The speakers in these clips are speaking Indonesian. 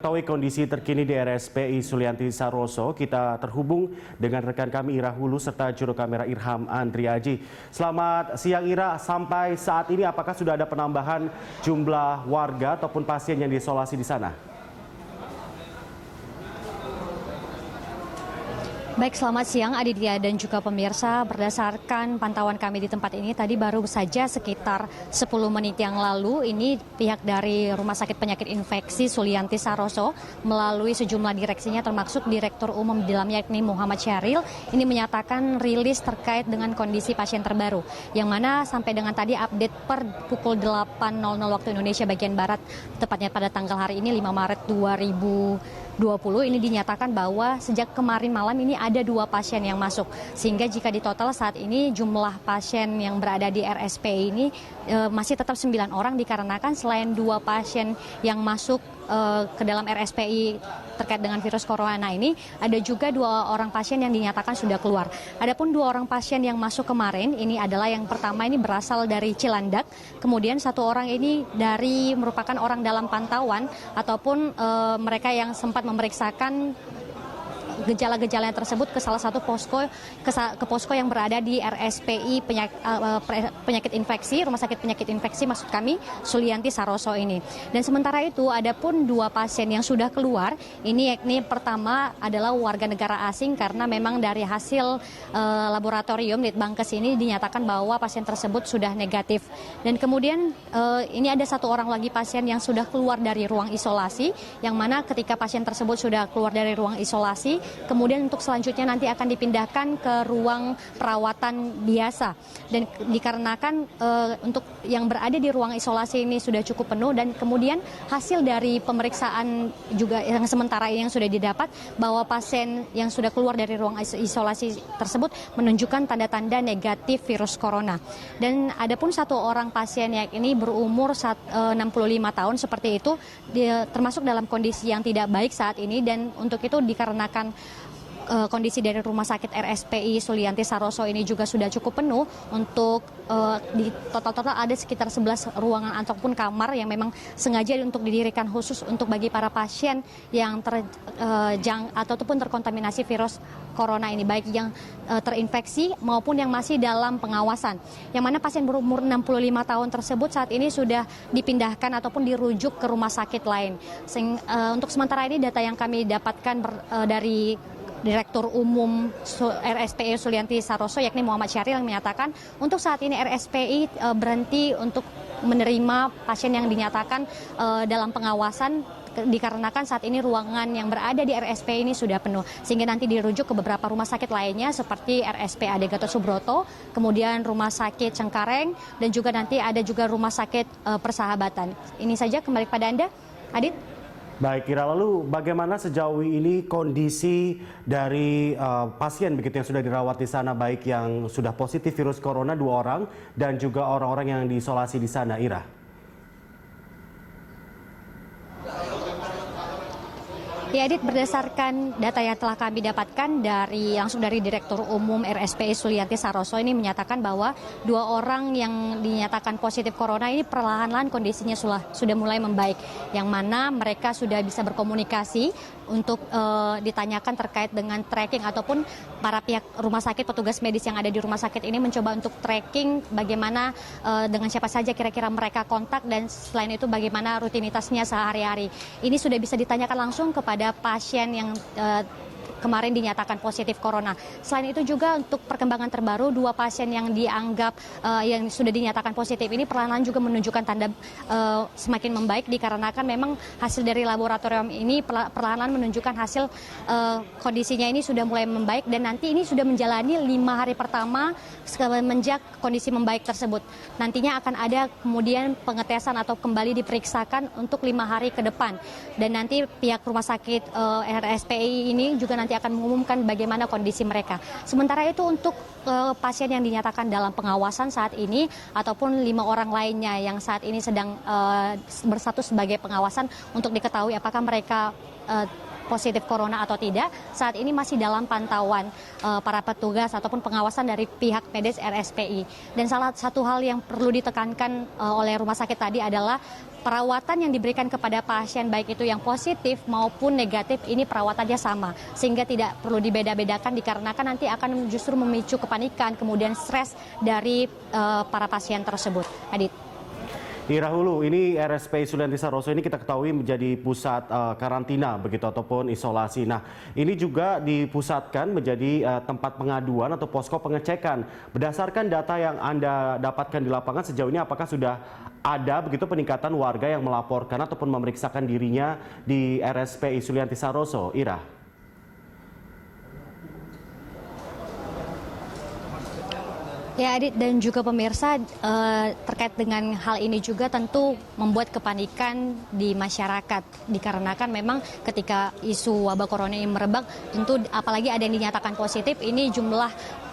mengetahui kondisi terkini di RSPI Sulianti Saroso, kita terhubung dengan rekan kami Ira Hulu serta juru kamera Irham Andriaji. Selamat siang Ira, sampai saat ini apakah sudah ada penambahan jumlah warga ataupun pasien yang diisolasi di sana? Baik, selamat siang Aditya dan juga pemirsa. Berdasarkan pantauan kami di tempat ini, tadi baru saja sekitar 10 menit yang lalu, ini pihak dari Rumah Sakit Penyakit Infeksi Sulianti Saroso melalui sejumlah direksinya termasuk Direktur Umum di dalamnya yakni Muhammad Syahril, ini menyatakan rilis terkait dengan kondisi pasien terbaru. Yang mana sampai dengan tadi update per pukul 8.00 waktu Indonesia bagian Barat, tepatnya pada tanggal hari ini 5 Maret 2020 ini dinyatakan bahwa sejak kemarin malam ini ada 2 pasien yang masuk, sehingga jika ditotal saat ini jumlah pasien yang berada di RSPI ini masih tetap 9 orang, dikarenakan selain 2 pasien yang masuk ke dalam RSPI terkait dengan virus corona ini, ada juga 2 orang pasien yang dinyatakan sudah keluar. Adapun 2 orang pasien yang masuk kemarin ini adalah yang pertama ini berasal dari Cilandak, kemudian 1 orang ini dari merupakan orang dalam pantauan ataupun mereka yang sempat memeriksakan gejala-gejala tersebut ke salah satu posko yang berada di RSPI penyakit infeksi, Rumah Sakit Penyakit Infeksi maksud kami Sulianti Saroso ini. Dan sementara itu ada pun 2 pasien yang sudah keluar, ini yakni pertama adalah warga negara asing karena memang dari hasil laboratorium Litbangkes ini dinyatakan bahwa pasien tersebut sudah negatif. Dan kemudian ini ada 1 orang lagi pasien yang sudah keluar dari ruang isolasi, yang mana ketika pasien tersebut sudah keluar dari ruang isolasi, kemudian untuk selanjutnya nanti akan dipindahkan ke ruang perawatan biasa. Dan dikarenakan untuk yang berada di ruang isolasi ini sudah cukup penuh, dan kemudian hasil dari pemeriksaan juga yang sementara ini yang sudah didapat bahwa pasien yang sudah keluar dari ruang isolasi tersebut menunjukkan tanda-tanda negatif virus corona. Dan ada pun 1 orang pasien yang ini berumur 65 tahun seperti itu, termasuk dalam kondisi yang tidak baik saat ini, dan untuk itu dikarenakan kondisi dari Rumah Sakit RSPI Sulianti Saroso ini juga sudah cukup penuh untuk di total ada sekitar 11 ruangan ataupun kamar yang memang sengaja untuk didirikan khusus untuk bagi para pasien yang ataupun terkontaminasi virus corona ini, baik yang terinfeksi maupun yang masih dalam pengawasan. Yang mana pasien berumur 65 tahun tersebut saat ini sudah dipindahkan ataupun dirujuk ke rumah sakit lain. Untuk sementara ini data yang kami dapatkan dari Direktur Umum RSPI Sulianti Saroso yakni Muhammad Syahril yang menyatakan untuk saat ini RSPI berhenti untuk menerima pasien yang dinyatakan dalam pengawasan dikarenakan saat ini ruangan yang berada di RSPI ini sudah penuh, sehingga nanti dirujuk ke beberapa rumah sakit lainnya seperti RSPAD Gatot Subroto, kemudian Rumah Sakit Cengkareng, dan juga nanti ada juga Rumah Sakit Persahabatan. Ini saja, kembali kepada Anda, Adit. Baik, Ira, lalu bagaimana sejauh ini kondisi dari pasien begitu yang sudah dirawat di sana, baik yang sudah positif virus corona 2 orang dan juga orang-orang yang diisolasi di sana, Ira? Ya, Adit, berdasarkan data yang telah kami dapatkan langsung dari Direktur Umum RSPI Sulianti Saroso ini menyatakan bahwa 2 orang yang dinyatakan positif corona ini perlahan-lahan kondisinya sudah mulai membaik, yang mana mereka sudah bisa berkomunikasi untuk ditanyakan terkait dengan tracking ataupun para pihak rumah sakit, petugas medis yang ada di rumah sakit ini mencoba untuk tracking bagaimana dengan siapa saja kira-kira mereka kontak, dan selain itu bagaimana rutinitasnya sehari-hari. Ini sudah bisa ditanyakan langsung kepada pasien yang kemarin dinyatakan positif corona. Selain itu juga untuk perkembangan terbaru, 2 pasien yang dianggap yang sudah dinyatakan positif ini perlahan-lahan juga menunjukkan tanda semakin membaik, dikarenakan memang hasil dari laboratorium ini perlahan-lahan menunjukkan hasil kondisinya ini sudah mulai membaik, dan nanti ini sudah menjalani 5 hari pertama semenjak kondisi membaik tersebut. Nantinya akan ada kemudian pengetesan atau kembali diperiksakan untuk 5 hari ke depan, dan nanti pihak rumah sakit RSPI ini juga nanti akan mengumumkan bagaimana kondisi mereka. Sementara itu untuk pasien yang dinyatakan dalam pengawasan saat ini ataupun 5 orang lainnya yang saat ini sedang berstatus sebagai pengawasan untuk diketahui apakah mereka positif corona atau tidak, saat ini masih dalam pantauan para petugas ataupun pengawasan dari pihak medis RSPI. Dan salah satu hal yang perlu ditekankan oleh rumah sakit tadi adalah perawatan yang diberikan kepada pasien baik itu yang positif maupun negatif ini perawatannya sama, sehingga tidak perlu dibeda-bedakan dikarenakan nanti akan justru memicu kepanikan kemudian stres dari para pasien tersebut. Adit. Ira Hulu, ini RSPI Sulianti Saroso ini kita ketahui menjadi pusat karantina begitu ataupun isolasi. Nah, ini juga dipusatkan menjadi tempat pengaduan atau posko pengecekan. Berdasarkan data yang Anda dapatkan di lapangan sejauh ini, apakah sudah ada begitu peningkatan warga yang melaporkan ataupun memeriksakan dirinya di RSPI Sulianti Saroso, Ira? Ya, Adit dan juga pemirsa, terkait dengan hal ini juga tentu membuat kepanikan di masyarakat. Dikarenakan memang ketika isu wabah corona ini merebak, tentu apalagi ada yang dinyatakan positif, ini jumlah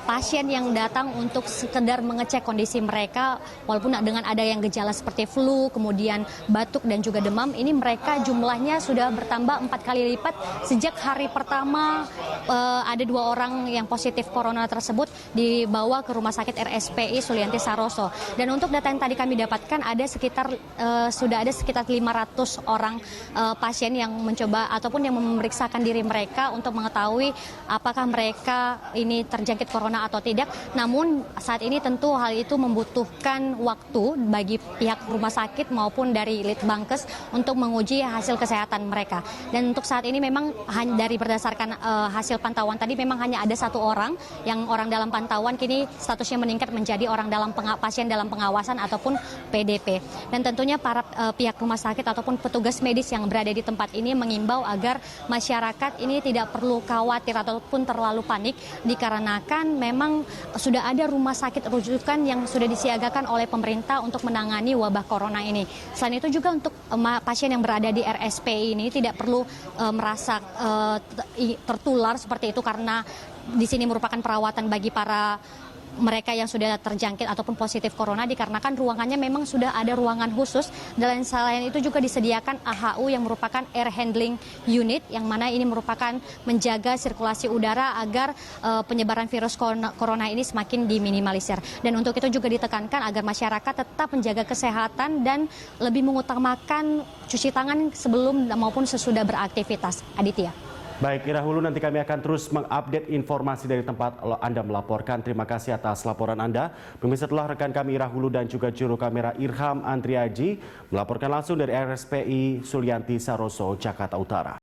pasien yang datang untuk sekedar mengecek kondisi mereka, walaupun dengan ada yang gejala seperti flu, kemudian batuk dan juga demam, ini mereka jumlahnya sudah bertambah 4 kali lipat sejak hari pertama ada 2 orang yang positif corona tersebut dibawa ke rumah sakit RSPI Sulianti Saroso. Dan untuk data yang tadi kami dapatkan sudah ada sekitar 500 orang pasien yang mencoba ataupun yang memeriksakan diri mereka untuk mengetahui apakah mereka ini terjangkit corona atau tidak. Namun saat ini tentu hal itu membutuhkan waktu bagi pihak rumah sakit maupun dari Litbangkes untuk menguji hasil kesehatan mereka. Dan untuk saat ini memang dari berdasarkan hasil pantauan tadi memang hanya ada 1 orang yang orang dalam pantauan, kini statusnya meningkat menjadi orang pasien dalam pengawasan ataupun PDP. Dan tentunya para pihak rumah sakit ataupun petugas medis yang berada di tempat ini mengimbau agar masyarakat ini tidak perlu khawatir ataupun terlalu panik dikarenakan memang sudah ada rumah sakit rujukan yang sudah disiagakan oleh pemerintah untuk menangani wabah corona ini. Selain itu juga untuk pasien yang berada di RSPI ini tidak perlu merasa tertular seperti itu karena di sini merupakan perawatan bagi para mereka yang sudah terjangkit ataupun positif corona dikarenakan ruangannya memang sudah ada ruangan khusus, dan selain itu juga disediakan AHU yang merupakan air handling unit yang mana ini merupakan menjaga sirkulasi udara agar penyebaran virus corona ini semakin diminimalisir. Dan untuk itu juga ditekankan agar masyarakat tetap menjaga kesehatan dan lebih mengutamakan cuci tangan sebelum maupun sesudah beraktivitas. Aditya. Baik, Ira Hulu, nanti kami akan terus mengupdate informasi dari tempat Anda melaporkan. Terima kasih atas laporan Anda. Pemirsa, telah rekan kami Ira Hulu dan juga juru kamera Irham Andriaji melaporkan langsung dari RSPI Sulianti Saroso, Jakarta Utara.